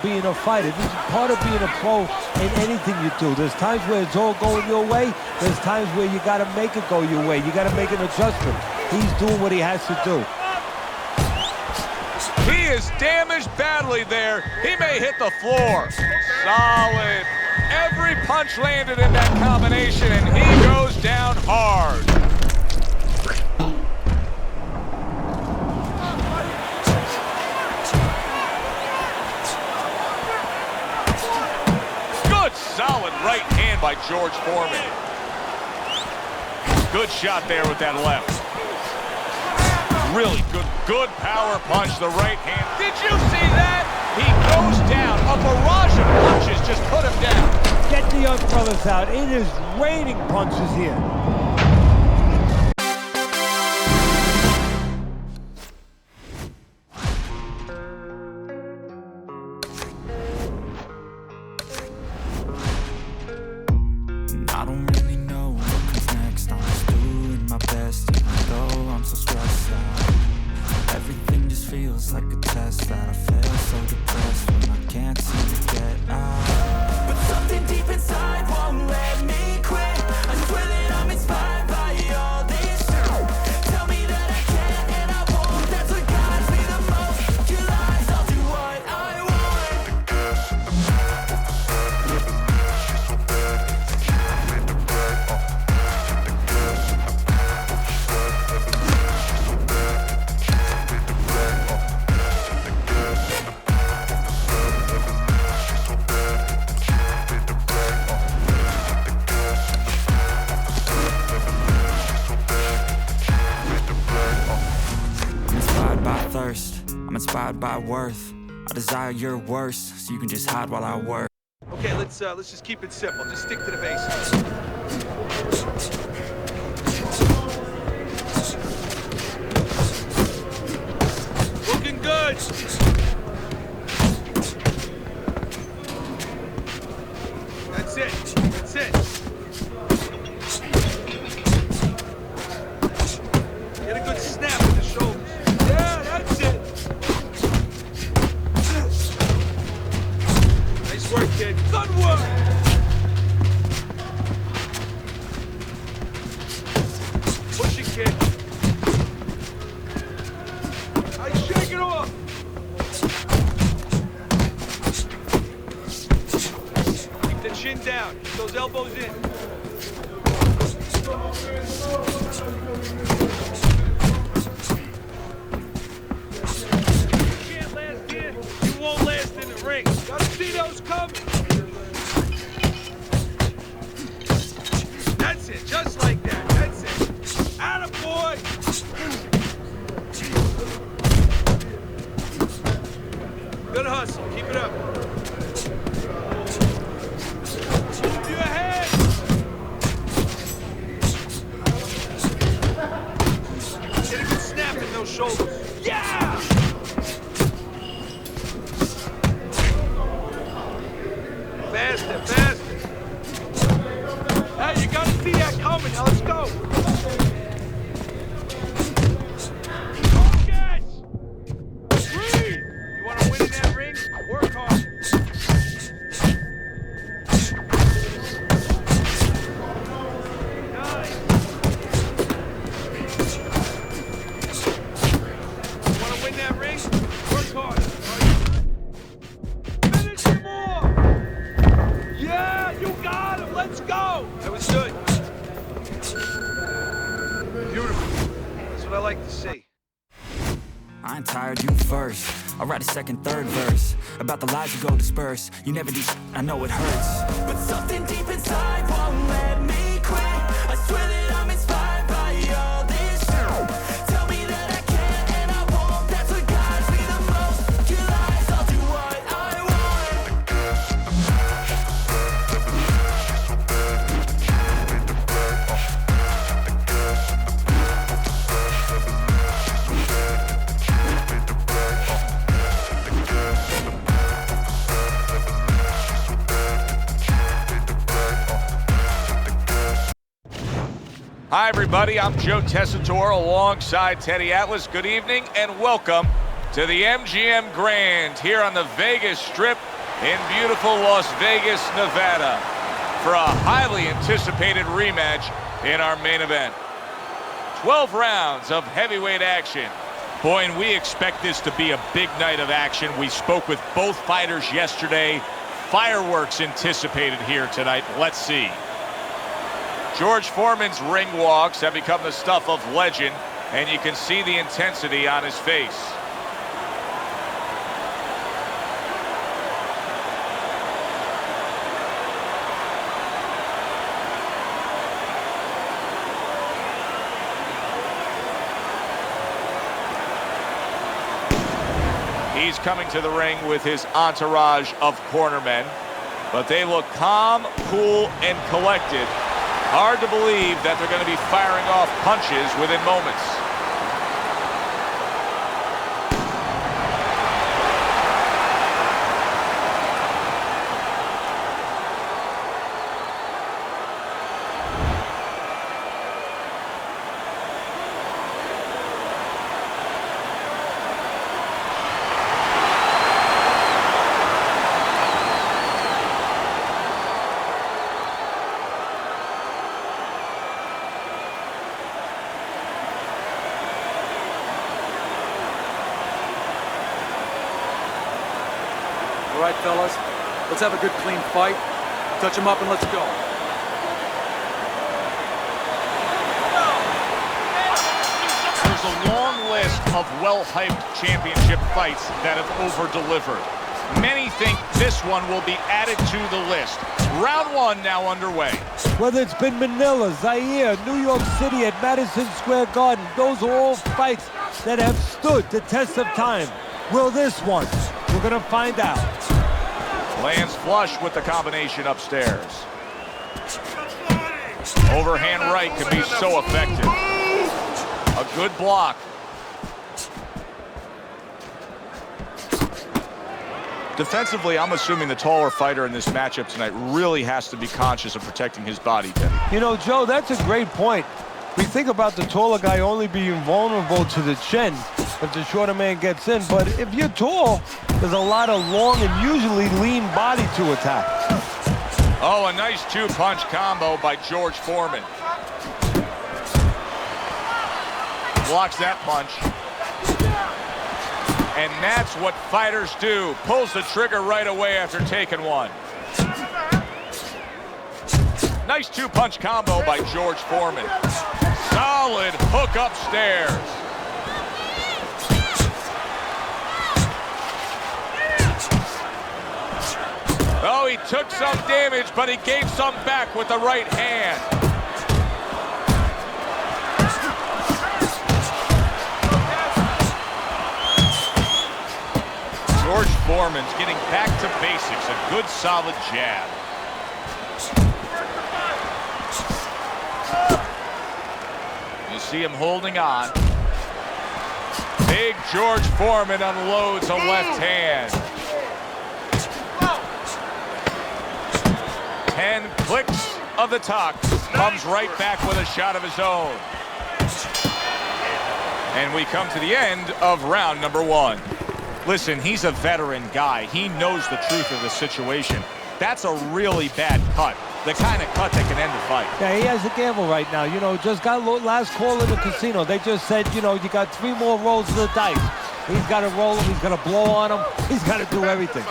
Being a fighter, this is part of being a pro in anything you do. There's times where it's all going your way. There's times where you got to make it go your way. You got to make an adjustment. He's doing what he has to do. He is damaged badly there. He may hit the floor. Solid. Every punch landed in that combination, and he goes down hard. Solid right hand by George Foreman. Good shot there with that left. Really good power punch, the right hand. Did you see that? He goes down. A barrage of punches just put him down. Get the young brothers out. It is raining punches here. I don't really know what comes next. I'm just doing my best, even though I'm so stressed out. Everything just feels like a test that I fail so depressed when I can't seem to get out. But something deep inside won't let me quit. I swear that I'm inspired by all this shit. Tell me that I can and I won't. That's what guides me the most. Your lies, I'll do what I want. I'm inspired by worth. I desire your worst, so you can just hide while I work. Okay, let's just keep it simple. Just stick to the basics. Looking good. That's it. That's it. Get a good snap with the shoulders. Yeah, that's it. Nice work, kid. Good work. Push it, kid. I shake it off. Keep the chin down. Keep those elbows in. Won't last in the ring. Gotta see those coming. That's it, just like that. That's it. Attaboy. Good hustle. Keep it up. To your head. Get a good snap in those shoulders. Yeah! Faster, faster. Hey, you gotta see that coming. Now let's go. Focus! Breathe! You wanna win in that ring? Work hard. Nice. You wanna win that ring? Work hard. Finish him off! Yeah, you got him. Let's go. That was good. Beautiful. That's what I like to see. I ain't tired, you first. I'll write a second, third verse about the lies you go disperse. You never do, I know it hurts. But something deep inside won't let me quit. I swear that I'm inspired by all this shit. Tell me that I can and I won't. That's what guides me the most. Your lies, I'll do what I want. Hi, everybody. I'm Joe Tessitore alongside Teddy Atlas. Good evening and welcome to the MGM Grand here on the Vegas Strip in beautiful Las Vegas, Nevada, for a highly anticipated rematch in our main event. 12 rounds of heavyweight action. Boy, and we expect this to be a big night of action. We spoke with both fighters yesterday. Fireworks anticipated here tonight. Let's see. George Foreman's ring walks have become the stuff of legend, and you can see the intensity on his face. He's coming to the ring with his entourage of cornermen, but they look calm, cool, and collected. Hard to believe that they're going to be firing off punches within moments. All right, fellas, let's have a good, clean fight. Touch him up and let's go. There's a long list of well-hyped championship fights that have over-delivered. Many think this one will be added to the list. Round one now underway. Whether it's been Manila, Zaire, New York City, at Madison Square Garden, those are all fights that have stood the test of time. Will this one? We're going to find out. Lands flush with the combination upstairs. Overhand right can be so effective. A good block. Defensively, I'm assuming the taller fighter in this matchup tonight really has to be conscious of protecting his body, Teddy. You know, Joe, that's a great point. We think about the taller guy only being vulnerable to the chin if the shorter man gets in, but if you're tall, there's a lot of long and usually lean body to attack. Oh, a nice two-punch combo by George Foreman. Blocks that punch. And that's what fighters do. Pulls the trigger right away after taking one. Nice two-punch combo by George Foreman. Solid hook upstairs. Oh, he took some damage, but he gave some back with the right hand. George Foreman's getting back to basics. A good, solid jab. You see him holding on. Big George Foreman unloads a left hand. 10 clicks of the tuck. Comes right back with a shot of his own. And we come to the end of round number one. Listen, he's a veteran guy. He knows the truth of the situation. That's a really bad cut. The kind of cut that can end the fight. Yeah, he has a gamble right now. You know, just got last call in the casino. They just said, you know, you got 3 more rolls of the dice. He's got to roll him. He's got to blow on him. He's got to do everything.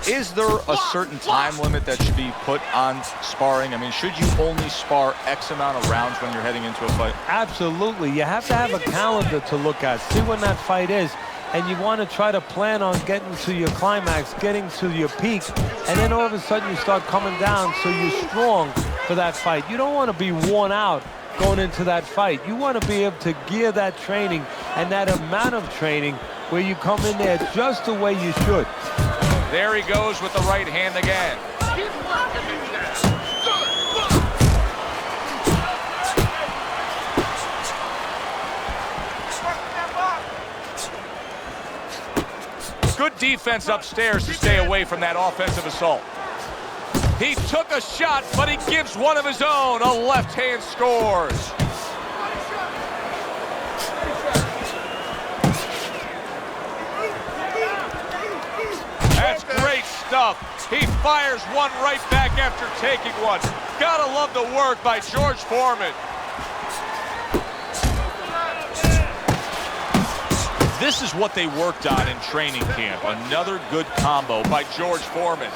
Is there a certain time limit that should be put on sparring? I mean, should you only spar X amount of rounds when you're heading into a fight? Absolutely. You have to have a calendar to look at, see when that fight is, and you want to try to plan on getting to your climax, getting to your peak, and then all of a sudden you start coming down so you're strong for that fight. You don't want to be worn out going into that fight. You want to be able to gear that training and that amount of training where you come in there just the way you should. There he goes with the right hand again. Good defense upstairs to stay away from that offensive assault. He took a shot, but he gives one of his own. A left hand scores. That's great stuff. He fires one right back after taking one. Gotta love the work by George Foreman. This is what they worked on in training camp. Another good combo by George Foreman.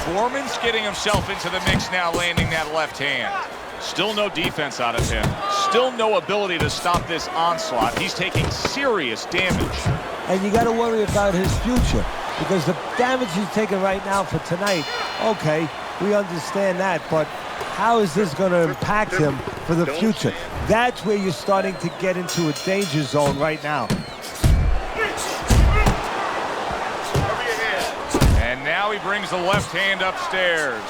Foreman's getting himself into the mix now, landing that left hand. Still no defense out of him. Still no ability to stop this onslaught. He's taking serious damage. And you got to worry about his future, because the damage he's taking right now for tonight, okay, we understand that, but how is this going to impact him for the future? That's where you're starting to get into a danger zone right now. And now he brings the left hand upstairs.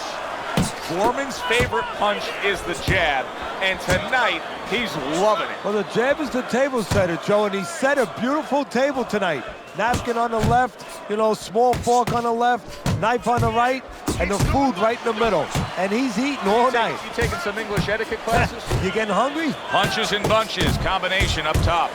Foreman's favorite punch is the jab, and tonight he's loving it. Well, the jab is the table setter, Joe, and he set a beautiful table tonight. Napkin on the left, you know, small fork on the left, knife on the right, and the food right in the middle. And he's eating all night. You taking some English etiquette classes? You getting hungry? Punches and bunches, combination up top.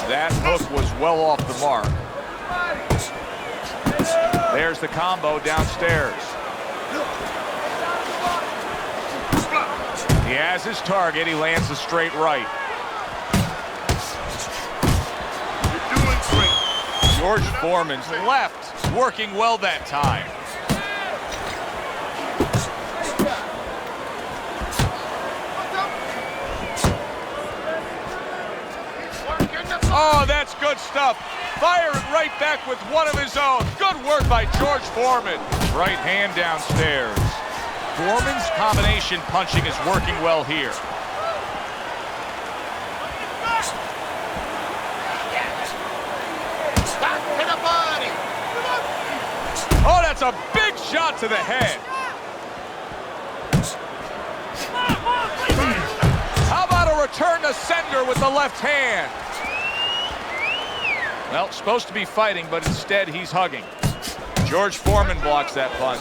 That hook was well off the mark. There's the combo downstairs. He has his target. He lands a straight right. You're doing great. George Foreman's left working well that time. Oh, that's good stuff. Firing right back with one of his own. Good work by George Foreman. Right hand downstairs. Foreman's combination punching is working well here. Oh, that's a big shot to the head. How about a return to sender with the left hand? Well, supposed to be fighting, but instead he's hugging. George Foreman blocks that punch.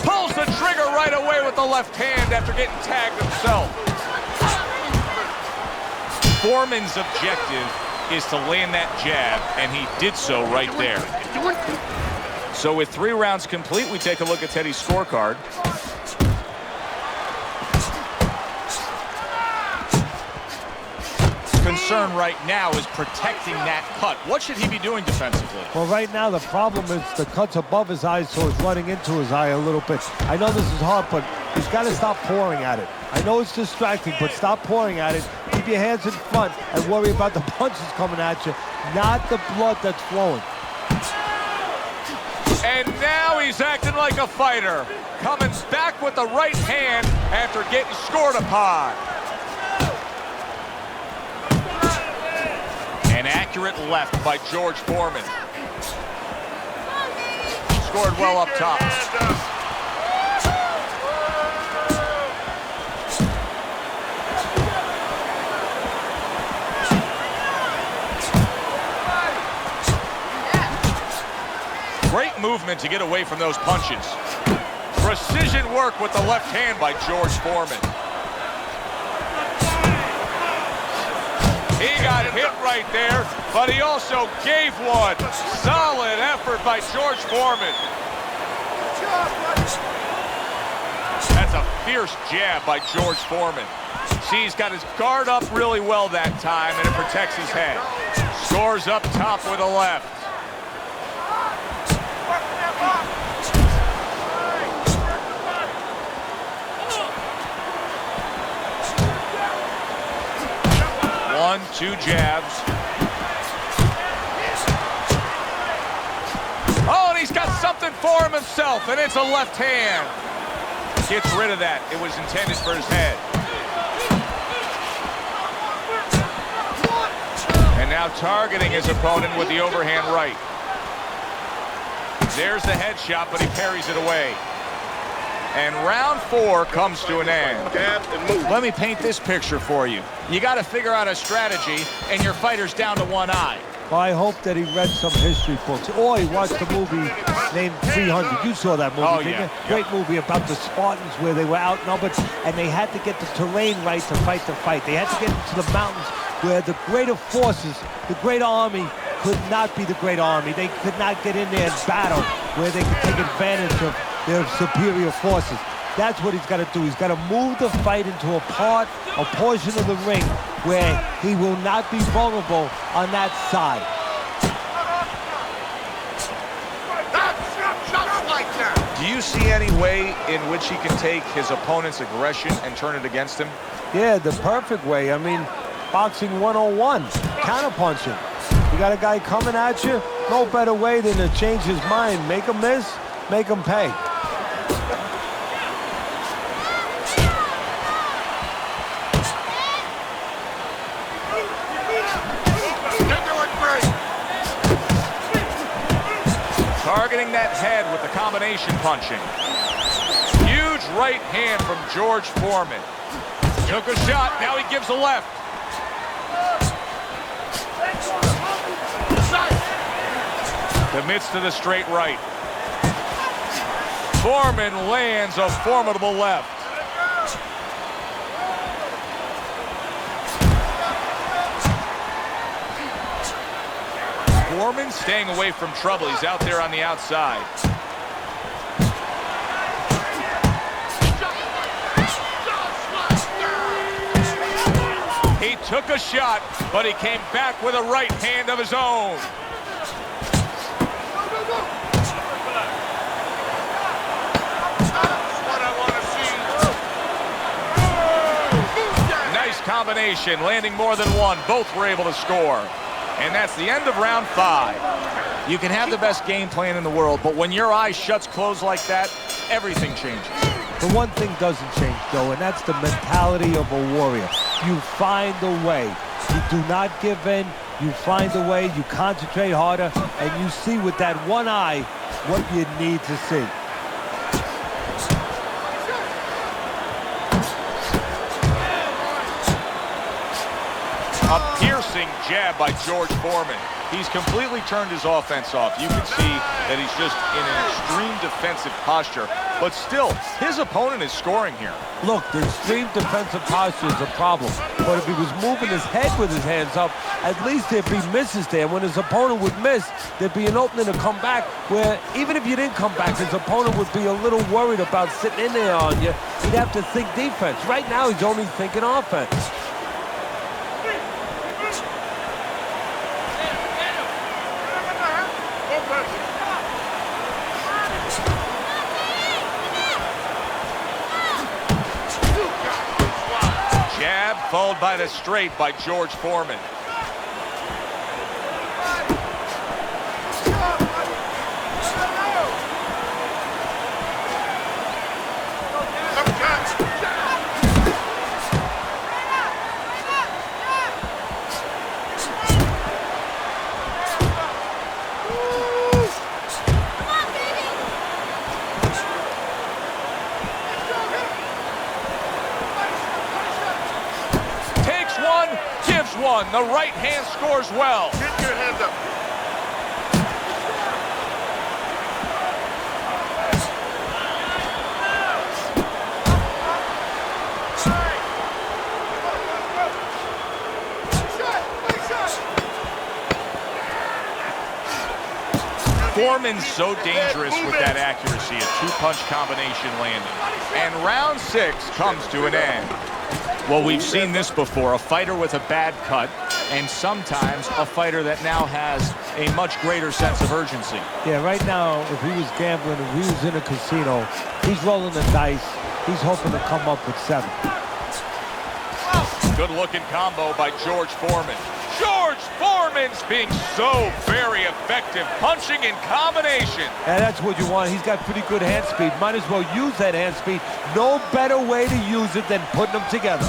Pulls the trigger right away with the left hand after getting tagged himself. Foreman's objective is to land that jab, and he did so right there. So with 3 rounds complete, we take a look at Teddy's scorecard. Concern right now is protecting that cut. What should he be doing defensively? Well, right now the problem is the cut's above his eye, so it's running into his eye a little bit. I know this is hard, but he's got to stop pouring at it. I know it's distracting, but stop pouring at it. Keep your hands in front and worry about the punches coming at you, not the blood that's flowing. And now he's acting like a fighter. Coming back with the right hand after getting scored upon. An accurate left by George Foreman. Scored well up top. Great movement to get away from those punches. Precision work with the left hand by George Foreman. He got hit right there, but he also gave one. Solid effort by George Foreman. That's a fierce jab by George Foreman. See, he's got his guard up really well that time, and it protects his head. Scores up top with a left. One, 2 jabs. Oh, and he's got something for him himself, and it's a left hand. Gets rid of that. It was intended for his head. And now targeting his opponent with the overhand right. There's the headshot, but he parries it away. And round 4 comes to an end. Let me paint this picture for you. You got to figure out a strategy, and your fighter's down to one eye. Well, I hope that he read some history books. Or he watched a movie named 300. You saw that movie, Oh, didn't yeah. you? Great movie about the Spartans where they were outnumbered, and they had to get the terrain right to fight the fight. They had to get into the mountains where the greater forces, the great army, could not be the great army. They could not get in there and battle where they could take advantage of their superior forces. That's what he's got to do. He's got to move the fight into a portion of the ring where he will not be vulnerable on that side. Do you see any way in which he can take his opponent's aggression and turn it against him? Yeah, the perfect way. I mean, boxing 101, counterpunching. You got a guy coming at you, no better way than to change his mind. Make him miss, make him pay. Targeting that head with the combination punching. Huge right hand from George Foreman. Took a shot, now he gives a left. Commits to the straight right. Foreman lands a formidable left. Foreman staying away from trouble. He's out there on the outside. He took a shot, but he came back with a right hand of his own. Nice combination, landing more than one. Both were able to score. And that's the end of round 5. You can have the best game plan in the world, but when your eye shuts closed like that, everything changes. The one thing doesn't change, though, and that's the mentality of a warrior. You find a way. You do not give in. You find a way. You concentrate harder, and you see with that one eye what you need to see. A piercing jab by George Foreman. He's completely turned his offense off. You can see that he's just in an extreme defensive posture. But still, his opponent is scoring here. Look, the extreme defensive posture is a problem. But if he was moving his head with his hands up, at least there'd be misses there. When his opponent would miss, there'd be an opening to come back where even if you didn't come back, his opponent would be a little worried about sitting in there on you. He'd have to think defense. Right now, he's only thinking offense. Jab followed by the straight by George Foreman. One. The right hand scores well. Get your hands up. Foreman's so dangerous with that accuracy, a two-punch combination landing. And round 6 comes to an end. Well, we've seen this before, a fighter with a bad cut, and sometimes a fighter that now has a much greater sense of urgency. Yeah, right now, if he was gambling, if he was in a casino, he's rolling the dice. He's hoping to come up with 7. Good-looking combo by George Foreman. George Foreman's being so very effective, punching in combination. And that's what you want. He's got pretty good hand speed. Might as well use that hand speed. No better way to use it than putting them together.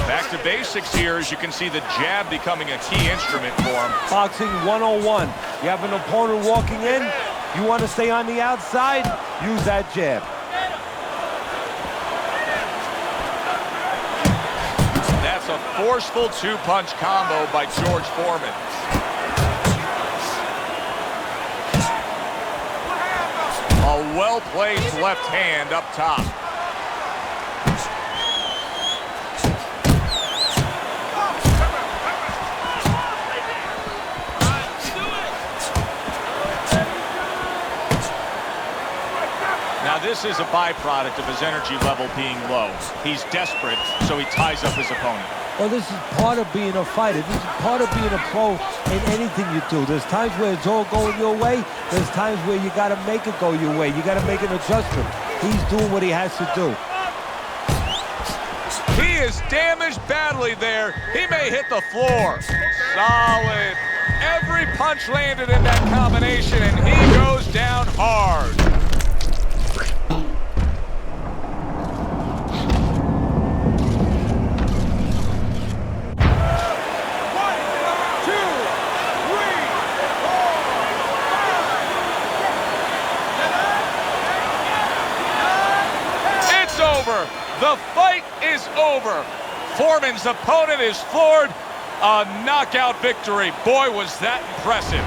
Back to basics here, as you can see the jab becoming a key instrument for him. Boxing 101. You have an opponent walking in, You want to stay on the outside? Use that jab. That's a forceful two-punch combo by George Foreman. A well-placed left hand up top. Now this is a byproduct of his energy level being low. He's desperate, so he ties up his opponent. Well, this is part of being a fighter. This is part of being a pro in anything you do. There's times where it's all going your way. There's times where you got to make it go your way. You got to make an adjustment. He's doing what he has to do. He is damaged badly there. He may hit the floor. Solid. Every punch landed in that combination, and he goes down hard. The fight is over. Foreman's opponent is floored. A knockout victory. Boy, was that impressive.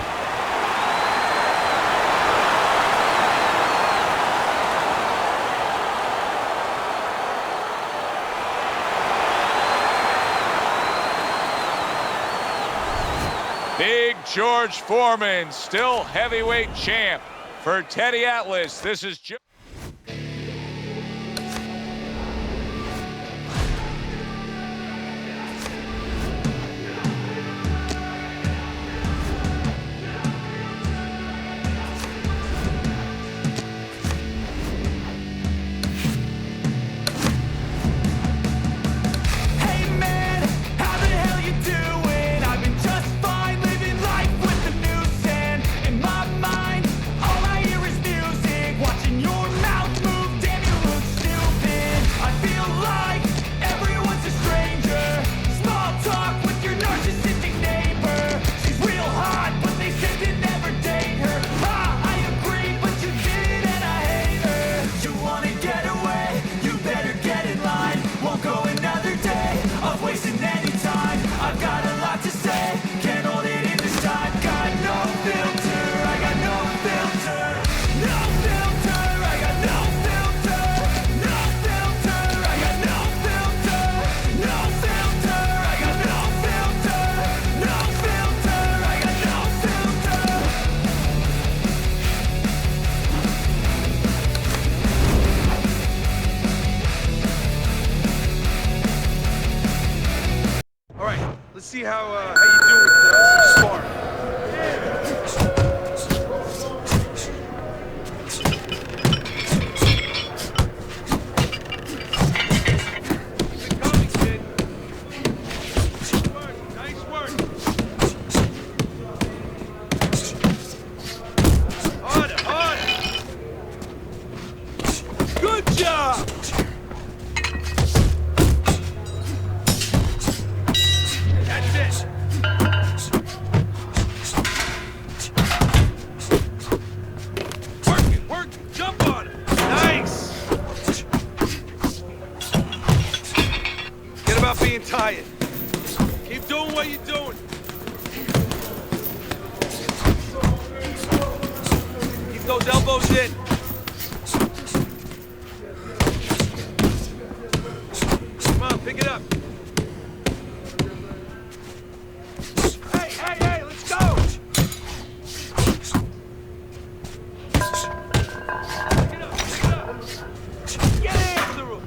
Big George Foreman, still heavyweight champ. For Teddy Atlas, this is see how you do with some sparring. Nice work. Harder. Good job. Being tired. Keep doing what you're doing. Keep those elbows in. Come on, pick it up. Hey, let's go. Pick it up. Get into the room.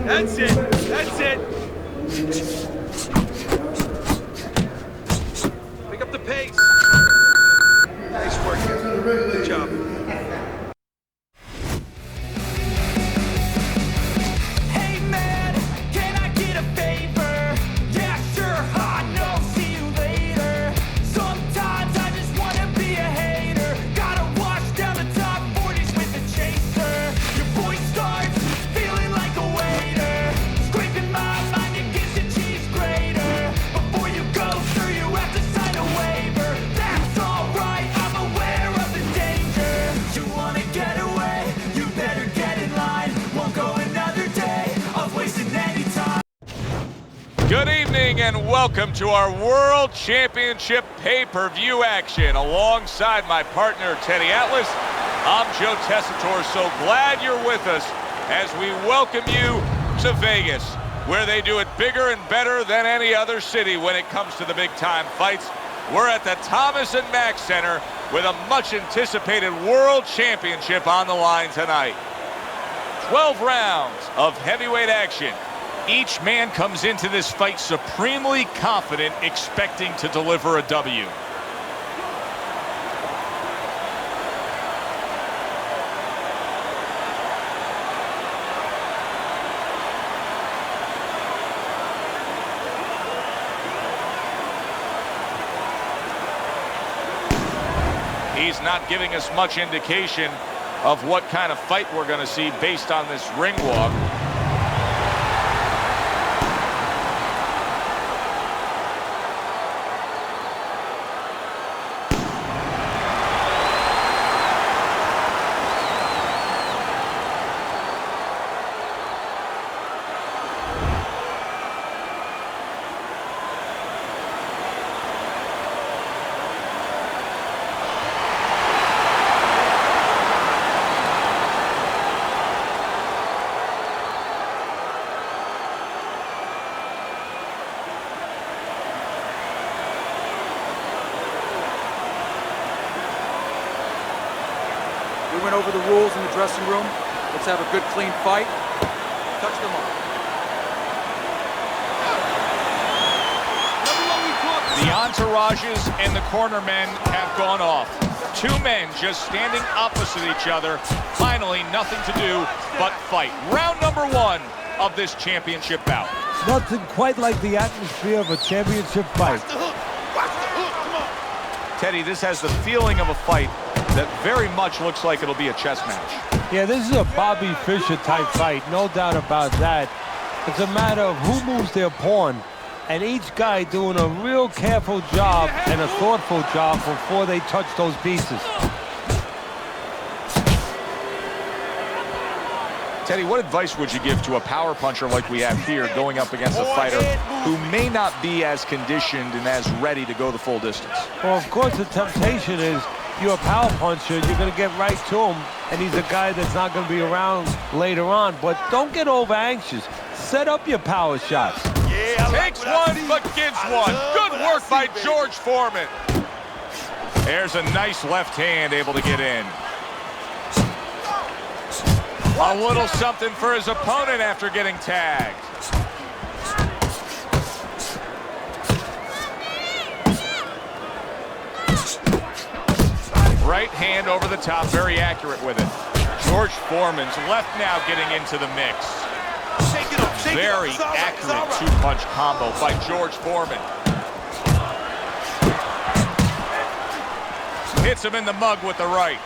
That's it. That's it. Pick up the pace. Nice work, guys. Good job. Hey man, can I get a favor? Yeah, sure, I know, see you later. Sometimes I just wanna be a hater. Gotta wash down the top 40s with a chaser. Your voice starts feeling like a waiter. Scraping my mind against a cheese grater. Before you go through, you have to sign a waiver. That's alright, I'm aware of the danger. You wanna get away, you better get in line. Won't go another day of wasting any time. Good evening and welcome to our World Championship pay-per-view action. Alongside my partner, Teddy Atlas, I'm Joe Tessitore. So glad you're with us as we welcome you to Vegas, where they do it bigger and better than any other city when it comes to the big-time fights. We're at the Thomas & Mack Center with a much-anticipated World Championship on the line tonight. 12 rounds of heavyweight action. Each man comes into this fight supremely confident, expecting to deliver a W. He's not giving us much indication of what kind of fight we're going to see based on this ring walk. We went over the rules in the dressing room. Let's have a good, clean fight. Touch them all. The entourages and the corner men have gone off. Two men just standing opposite each other. Finally, nothing to do but fight. Round number one of this championship bout. Nothing quite like the atmosphere of a championship fight. Teddy, this has the feeling of a fight that very much looks like it'll be a chess match. Yeah, this is a Bobby Fischer type fight, no doubt about that. It's a matter of who moves their pawn, and each guy doing a real careful job and a thoughtful job before they touch those pieces. Teddy, what advice would you give to a power puncher like we have here going up against a fighter who may not be as conditioned and as ready to go the full distance? Well, of course, the temptation is you're a power puncher, you're going to get right to him, and he's a guy that's not going to be around later on. But don't get over anxious. Set up your power shots. Takes one, but gives one. Good work by George Foreman. There's a nice left hand able to get in. A little something for his opponent after getting tagged. Right hand over the top, very accurate with it. George Foreman's left now getting into the mix. Very accurate two-punch combo by George Foreman. Hits him in the mug with the right.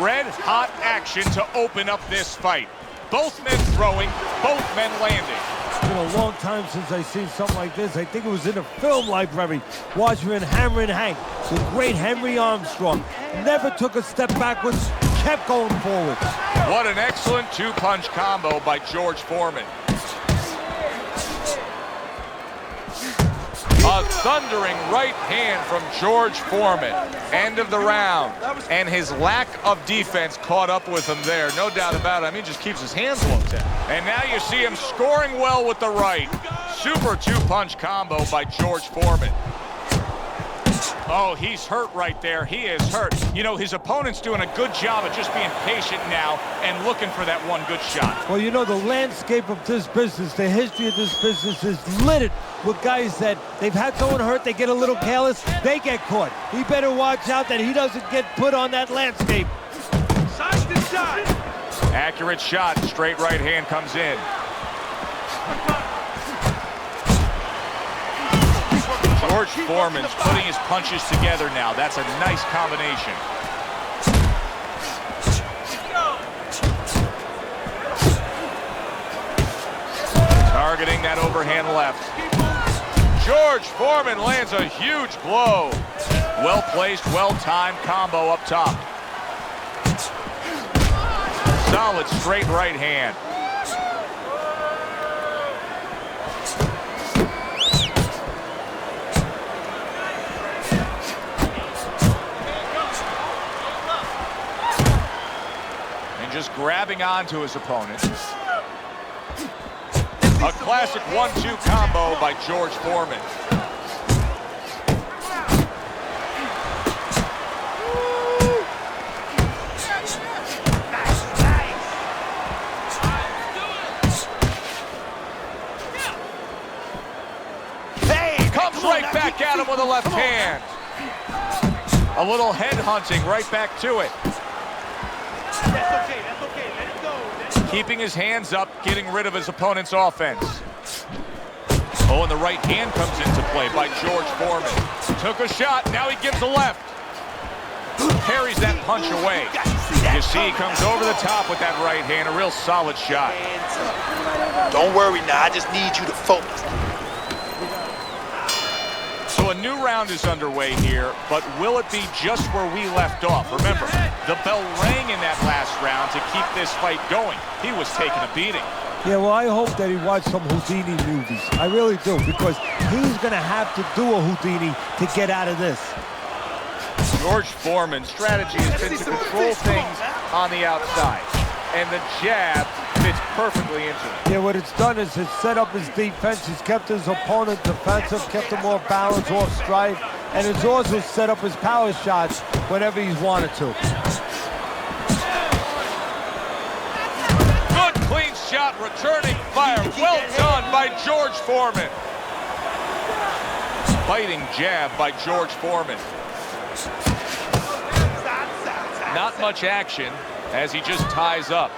Red-hot action to open up this fight. Both men throwing, both men landing. It's been a long time since I've seen something like this. I think it was in a film library, watching Hammer and Hank. The great Henry Armstrong never took a step backwards, kept going forward. What an excellent two-punch combo by George Foreman. A thundering right hand from George Foreman. End of the round. And his lack of defense caught up with him there. No doubt about it. I mean, just keeps his hands looked at. And now you see him scoring well with the right. Super two-punch combo by George Foreman. Oh, he's hurt right there. He is hurt. You know, his opponent's doing a good job of just being patient now and looking for that one good shot. Well, you know, the landscape of this business, the history of this business is littered with guys that they've had someone hurt, they get a little careless, they get caught. He better watch out that he doesn't get put on that landscape. Side to side. Accurate shot. Straight right hand comes in. George Foreman's putting his punches together now. That's a nice combination. Targeting that overhand left. George Foreman lands a huge blow. Well-placed, well-timed combo up top. Solid straight right hand. Just grabbing onto his opponent. A classic 1-2 combo by George Foreman. Hey, comes right back at him with a left hand. A little head hunting right back to it. That's okay, let it go. Keeping his hands up, getting rid of his opponent's offense. Oh, and the right hand comes into play by George Foreman. Took a shot, now he gives a left. Parries that punch away. You see, he comes over the top with that right hand, a real solid shot. Don't worry now, I just need you to focus. So a new round is underway here, but will it be just where we left off? Remember, the bell rang in that last round to keep this fight going. He was taking a beating. Yeah, well, I hope that he watched some Houdini movies. I really do, because he's going to have to do a Houdini to get out of this. George Foreman's strategy has been to control things on the outside, and the jab fits perfectly into it. Yeah, what it's done is it's set up his defense. He's kept his opponent defensive, kept him off balance, off strike, and it's also set up his power shots whenever he's wanted to. Good clean shot, returning fire. Well done by George Foreman. Biting jab by George Foreman. Not much action as he just ties up.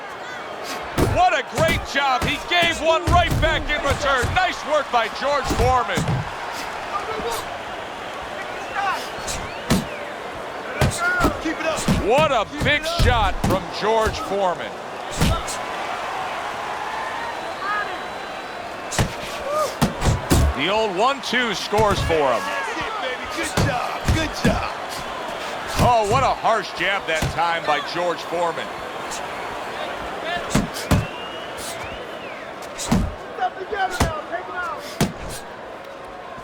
What a great job. He gave one right back in return. Nice work by George Foreman. Keep it up. What a big shot from George Foreman. The old 1-2 scores for him. That's it, baby. Good job. Good job. Oh, what a harsh jab that time by George Foreman.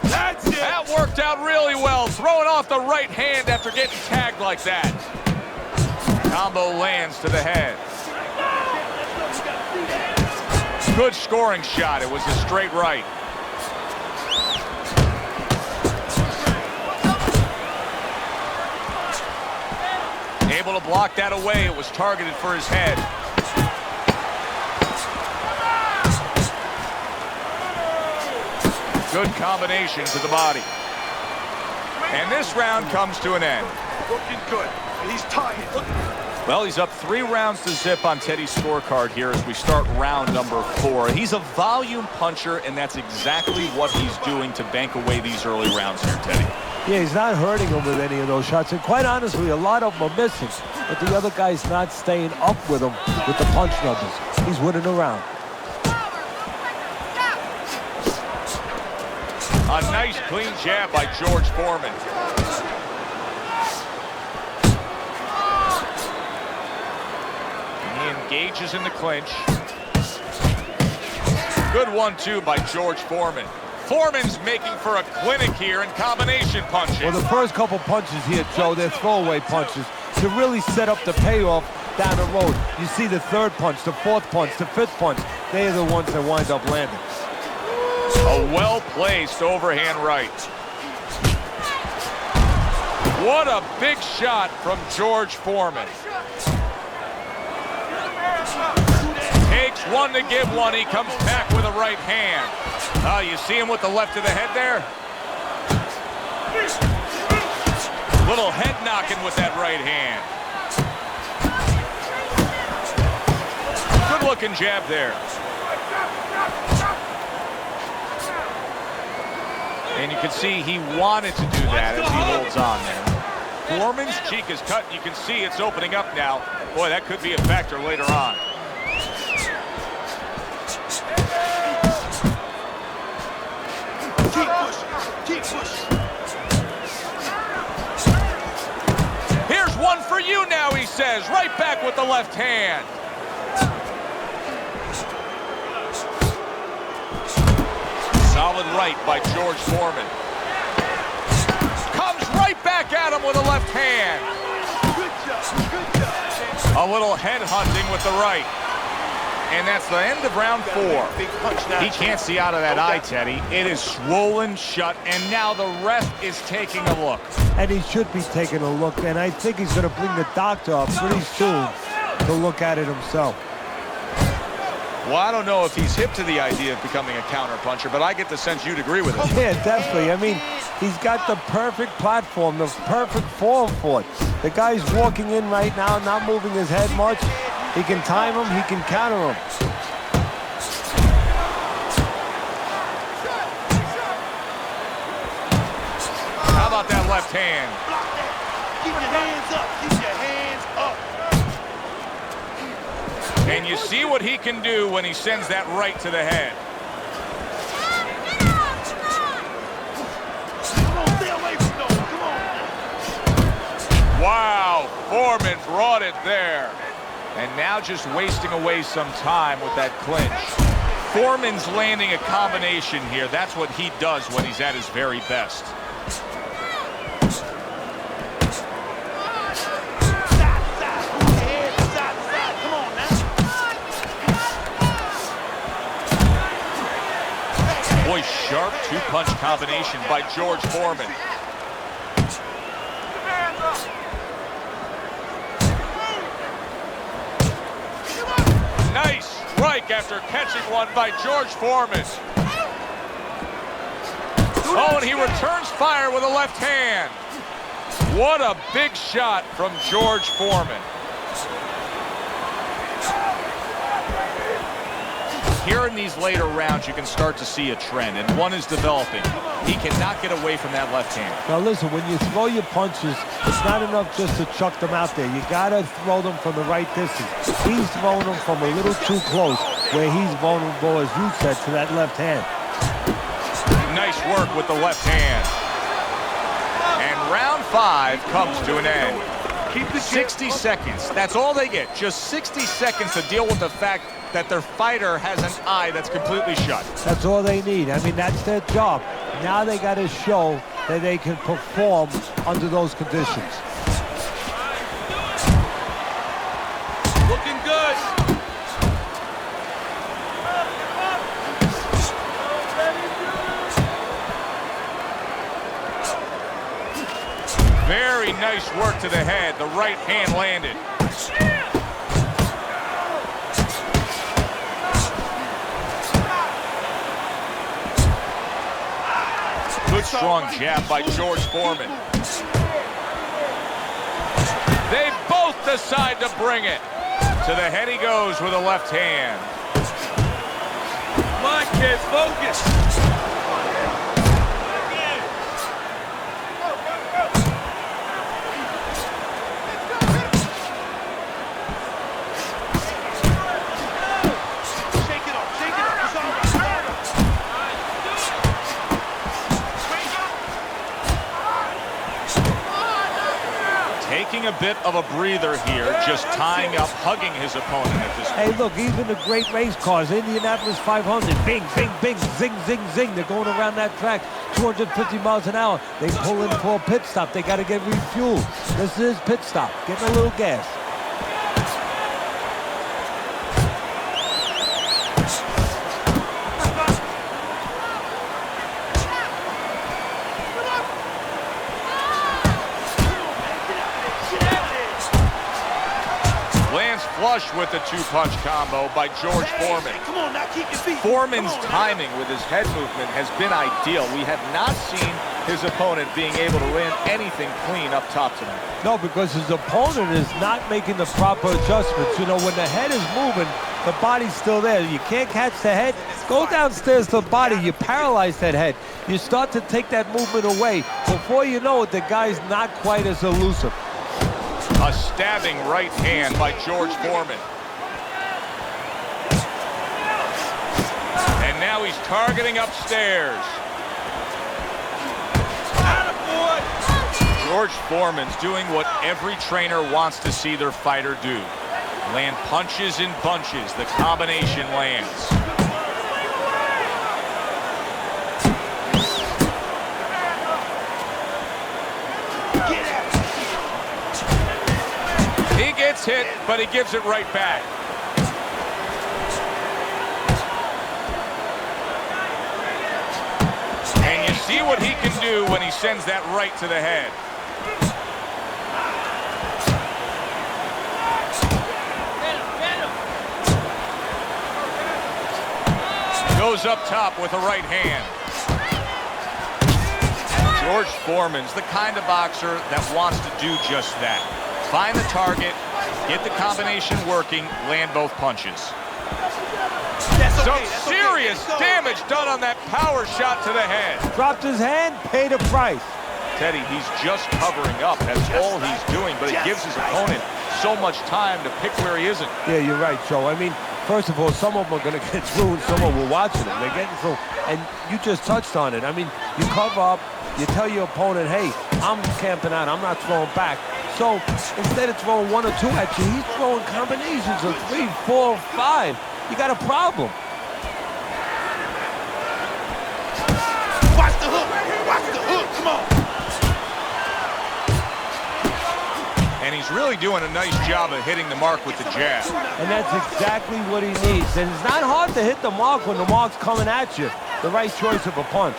That's it. That worked out really well, throwing off the right hand after getting tagged like that. Combo lands to the head. Good scoring shot. It was a straight right. Able to block that away. It was targeted for his head. Good combination to the body. And this round comes to an end. Looking good. He's tired. Well, he's up 3 rounds to zip on Teddy's scorecard here as we start round number 4. He's a volume puncher, and that's exactly what he's doing to bank away these early rounds here, Teddy. Yeah, he's not hurting him with any of those shots. And quite honestly, a lot of them are missing. But the other guy's not staying up with him with the punch numbers. He's winning the round. A nice clean jab by George Foreman. He engages in the clinch. Good 1-2 by George Foreman. Foreman's making for a clinic here in combination punches. Well, the first couple punches here, Joe, they're throwaway punches to really set up the payoff down the road. You see the third punch, the fourth punch, the fifth punch. They're the ones that wind up landing. A well-placed overhand right. What a big shot from George Foreman. Takes one to give one. He comes back with a right hand. Oh, you see him with the left of the head there? Little head knocking with that right hand. Good looking jab there. And you can see he wanted to do that as he holds on there. Foreman's cheek is cut. You can see it's opening up now. Boy, that could be a factor later on. Keep pushing. Keep pushing. Here's one for you now, he says. Right back with the left hand. Solid right by George Foreman. Comes right back at him with a left hand. Good job. Good job. A little head hunting with the right. And that's the end of round 4. Big punch now. He can't see out of that eye, Teddy. It is swollen shut, and now the ref is taking a look. And he should be taking a look, and I think he's going to bring the doctor up pretty soon to look at it himself. Well, I don't know if he's hip to the idea of becoming a counterpuncher, but I get the sense you'd agree with it. Yeah, definitely. I mean, he's got the perfect platform, the perfect form for it. The guy's walking in right now, not moving his head much. He can time him, he can counter him. How about that left hand? Keep your hands up. Keep your hands up. And you see what he can do when he sends that right to the head. Come on, stay away from those. Come on. Wow, Foreman brought it there. And now just wasting away some time with that clinch. Foreman's landing a combination here. That's what he does when he's at his very best. Come on now. Boy, sharp two-punch combination by George Foreman. Nice strike after catching one by George Foreman. Oh, and he returns fire with a left hand. What a big shot from George Foreman. Here in these later rounds, you can start to see a trend, and one is developing. He cannot get away from that left hand. Now listen, when you throw your punches, it's not enough just to chuck them out there. You gotta throw them from the right distance. He's throwing them from a little too close, where he's vulnerable, as you said, to that left hand. Nice work with the left hand. And round 5 comes to an end. 60 seconds. That's all they get. Just 60 seconds to deal with the fact that their fighter has an eye that's completely shut. That's all they need. I mean, that's their job. Now they got to show that they can perform under those conditions. Looking good. Very nice work to the head. The right hand landed. Good strong jab by George Foreman. They both decide to bring it. To the head he goes with a left hand. Come on, kids, focus. Shake it off. Shake it off. It's all right. Taking a bit of a breather here, just tying up, hugging his opponent at this point. Hey, look, even the great race cars, Indianapolis 500, bing, bing, bing, zing, zing, zing. They're going around that track 250 miles an hour. They pull in for a pit stop. They got to get refueled. This is pit stop, getting a little gas. flush with the two-punch combo by George Foreman. Come on, now keep your feet. Foreman's timing with his head movement has been ideal. We have not seen his opponent being able to land anything clean up top tonight. No, because his opponent is not making the proper adjustments. You know, when the head is moving, the body's still there. You can't catch the head. Go downstairs to the body. You paralyze that head. You start to take that movement away. Before you know it, the guy's not quite as elusive. A stabbing right hand by George Foreman. And now he's targeting upstairs. George Foreman's doing what every trainer wants to see their fighter do. Land punches in bunches. The combination lands. He gets hit, but he gives it right back. And you see what he can do when he sends that right to the head. Goes up top with a right hand. George Foreman's the kind of boxer that wants to do just that. Find the target, get the combination working, land both punches. Some serious damage done on that power shot to the head. Dropped his hand, paid a price. Teddy, he's just covering up. That's all he's doing, but it gives his opponent so much time to pick where he isn't. Yeah, you're right, Joe. I mean, first of all, some of them are going to get through and some of them are watching them. They're getting through. And you just touched on it. I mean, you cover up, you tell your opponent, hey, I'm camping out, I'm not throwing back. So instead of throwing one or two at you, he's throwing combinations of 3, 4, 5. You got a problem. Watch the hook. Watch the hook. Come on. And he's really doing a nice job of hitting the mark with the jab. And that's exactly what he needs. And it's not hard to hit the mark when the mark's coming at you. The right choice of a punch.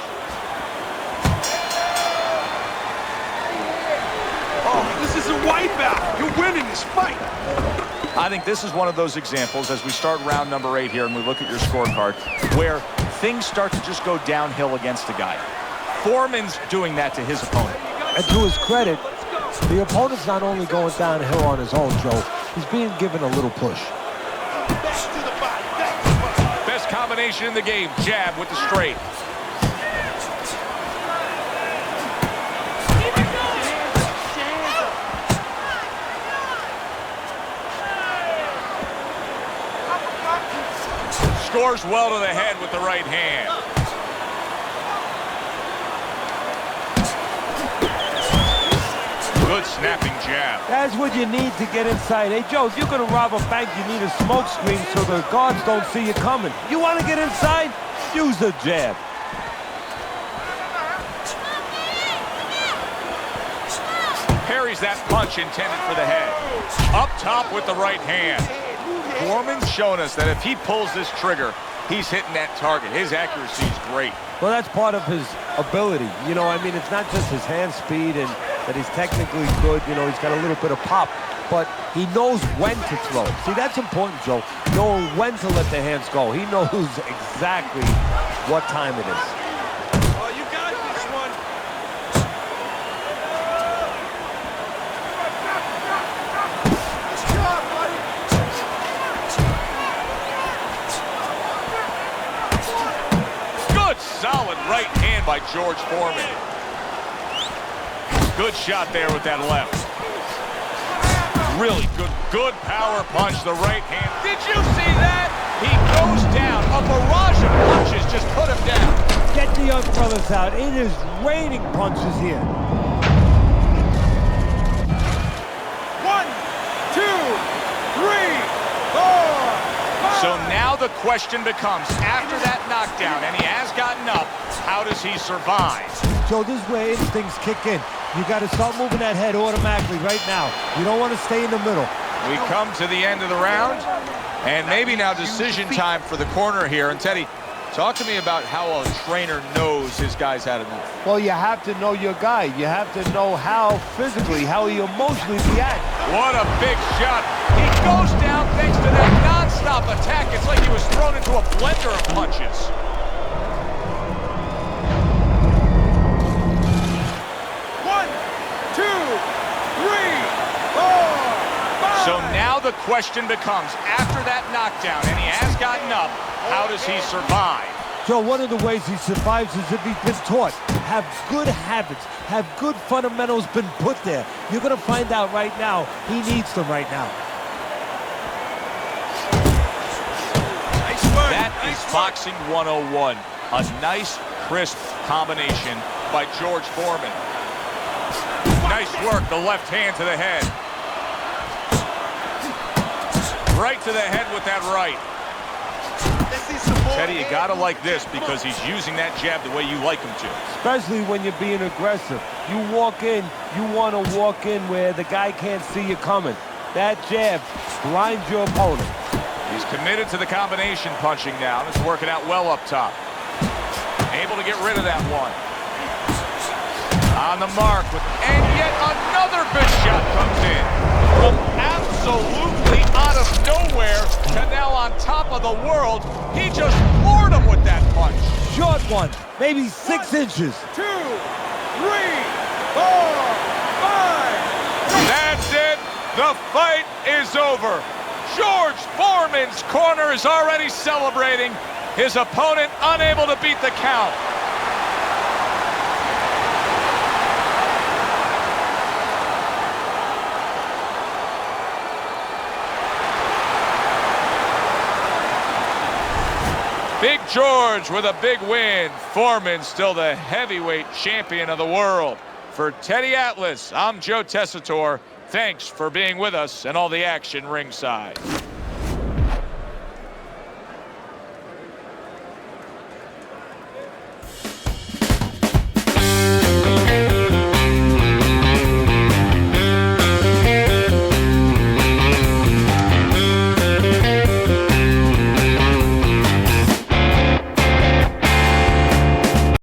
Oh, this is a wipeout. You're winning this fight. I think this is one of those examples as we start round number 8 here and we look at your scorecard where things start to just go downhill against the guy. Foreman's doing that to his opponent. And to his credit, the opponent's not only going downhill on his own, Joe. He's being given a little push. Best combination in the game, jab with the straight. Scores well to the head with the right hand. Good snapping jab. That's what you need to get inside. Hey, Joe, if you're going to rob a bank, you need a smoke screen so the guards don't see you coming. You want to get inside? Use the jab. Parries that punch intended for the head. Up top with the right hand. Foreman's shown us that if he pulls this trigger, he's hitting that target. His accuracy is great. Well, that's part of his ability. You know, I mean, it's not just his hand speed and that he's technically good. You know, he's got a little bit of pop, but he knows when to throw. See, that's important, Joe. Knowing when to let the hands go. He knows exactly what time it is. Oh, you got this one. Good solid right hand by George Foreman. Good shot there with that left. Really good power punch, the right hand. Did you see that? He goes down. A barrage of punches just put him down. Get the young brothers out. It is raining punches here. 1, 2, 3, 4, 5. So now the question becomes, after that knockdown, and he has gotten up, how does he survive? Joe, this is where instincts kick in. You got to start moving that head automatically right now. You don't want to stay in the middle. We come to the end of the round, and maybe now decision time for the corner here. And Teddy, talk to me about how a trainer knows his guys how to move. Well, you have to know your guy. You have to know how physically, how he emotionally reacts. What a big shot. He goes down, thanks non-stop attack. It's like he was thrown into a blender of punches. So now the question becomes, after that knockdown, and he has gotten up, how does he survive? Joe, one of the ways he survives is if he's been taught. Have good habits, have good fundamentals been put there. You're going to find out right now, he needs them right now. That is boxing 101. A nice, crisp combination by George Foreman. Nice work, the left hand to the head. Right to the head with that right. Teddy, you gotta like this because he's using that jab the way you like him to. Especially when you're being aggressive. You walk in, you want to walk in where the guy can't see you coming. That jab blinds your opponent. He's committed to the combination punching now. It's working out well up top. Able to get rid of that one. On the mark, and yet another good shot comes in. From absolutely out of nowhere to now on top of the world, he just floored him with that punch. Short one, maybe 6 inches. 2, 3, 4, 5. That's it. The fight is over. George Foreman's corner is already celebrating. His opponent unable to beat the count. Big George with a big win. Foreman still the heavyweight champion of the world. For Teddy Atlas, I'm Joe Tessitore. Thanks for being with us and all the action ringside.